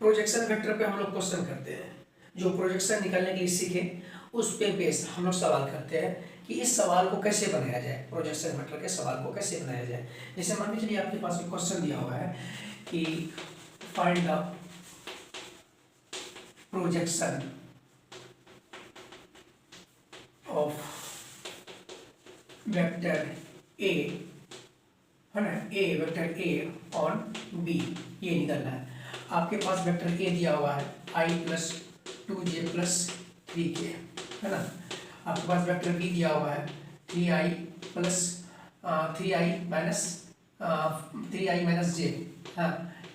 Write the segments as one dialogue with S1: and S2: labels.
S1: Projection vector पे हम लोग क्वेश्चन करते हैं। जो प्रोजेक्शन निकालने के लिए सीखे उस पे बेस हम लोग सवाल करते हैं कि इस सवाल को कैसे बनाया जाए, प्रोजेक्शन वेक्टर के सवाल को कैसे बनाया जाए। जैसे मान के चलिए आपके पास एक क्वेश्चन दिया हुआ है कि find the projection of vector A, है ना, ए वेक्टर ए ऑन बी, ये निकलना है। आपके पास वेक्टर ए दिया हुआ है i plus 2j plus 3k, है ना। आपके पास वेक्टर बी दिया हुआ है 3i plus 3i minus j, हाँ,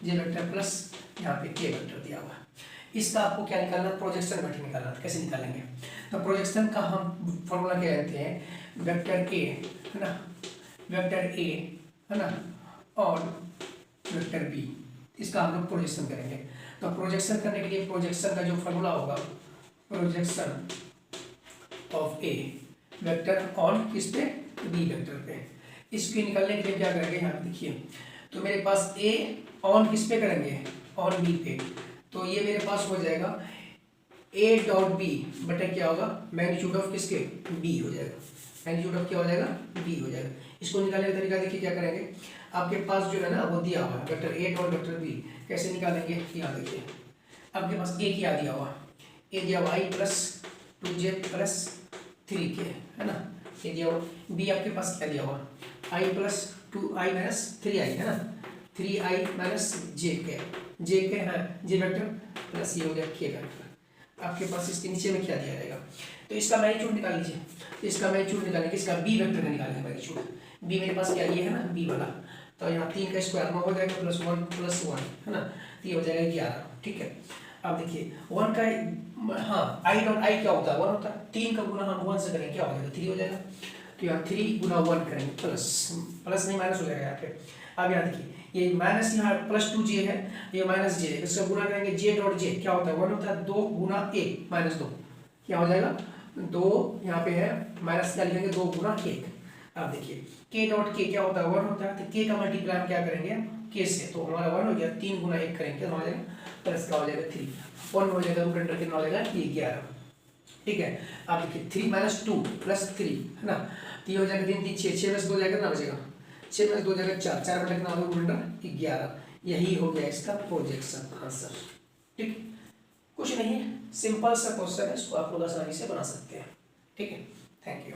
S1: j वेक्टर प्लस यहाँ पे k वेक्टर दिया हुआ है। इसका आपको क्या निकालना है, प्रोजेक्शन वेक्टर निकालना है। कैसे निकालेंगे, तो प्रोजेक्शन का हम फॉर्मूला क्या कहते हैं, वेक्टर ए, है ना, वेक्टर ए, है ना, और वेक्टर बी, इसका हम लोग प्रोजेक्शन करेंगे। तो प्रोजेक्शन करने के लिए प्रोजेक्शन का जो फॉर्मूला होगा, projection of A vector on किस पे, बी वेक्टर पे। इसके निकालने के लिए क्या करेंगे, यहाँ पे देखिए, तो मेरे पास ए ऑन किस पे करेंगे, ऑन बी पे, तो ये मेरे पास हो जाएगा ए डॉट बी बटा क्या होगा, मैग्नीट्यूड ऑफ किसके, बी हो जाएगा। मैग्नीट्यूड ऑफ क्या हो जाएगा, बी हो जाएगा। इसको निकालने का तरीका देखिए क्या करेंगे, आपके पास जो है ना वो दिया हुआ है vector A dot vector B, कैसे निकालेंगे, यहाँ देखिए आपके पास ए क्या दिया हुआ, ए दिया हुआ i plus 2j plus 3k, है ना, ये दिया हुआ। बी आपके पास क्या दिया हुआ, i plus 2i minus 3i, है ना, 3i माइनस jk, jk है j वेक्टर प्लस ये हो गया k वेक्टर। आपके पास इसके नीचे में क्या दिया जाएगा, तो इसका मैग्नीट्यूड निकाल लीजिए। तो इसका मैग्नीट्यूड निकालेंगे, इसका बी वेक्टर का निकालेंगे मैग्नीट्यूड। बी मेरे पास क्या, ये है ना बी वाला, तो यहाँ 3 का स्क्वायर में हो जाएगा प्लस 1 प्लस 1, है ना, तो ये हो जाएगा 11, ठीक है। अब देखिए 1 का, हाँ, i डॉट i क्या होता है, 1 होता है, 3 का गुना हम 1 से करेंगे क्या हो जाएगा, 3 हो जाएगा। तो यहाँ 3 गुना 1 करेंगे, प्लस प्लस नहीं माइनस हो जाएगा यहाँ पे। अब यहाँ देखिए ये माइनस, यहाँ प्लस 2j है, ये माइनस j है, इसका गुना करेंगे j डॉट j क्या होता है, 1 होता है, 2 गुना a माइनस 2 क्या हो जाएगा, 2 यहाँ पे है माइनस क्या लिखेंगे, 2 गुना 1। अब देखिए k डॉट k क्या होता है, 1 होता है, तो k का मल्टीप्लाई हम क्या करेंगे k से, तो हमारा 1 हो गया, 3 गुना 1 करेंगे तो हो जाएगा प्लस का हो जाएगा 3, 1 हो जाएगा, रूट अंडर कितना हो जाएगा, ये 11, ठीक है। अब देखिए 3 माइनस 2 प्लस 3, है ना, तो ये हो जाएगा 3 3 6 में से 2 जाएगा, कितना बचेगा, 6 में से 2 जाएगा 4, 4 बटा कितना होगा, रूट अंडर 11। यही हो गया इसका प्रोजेक्शन आंसर, ठीक। कुछ नहीं है, सिंपल सा क्वेश्चन है, इसको आप लोग आसानी से बना सकते हैं, ठीक है। Thank you.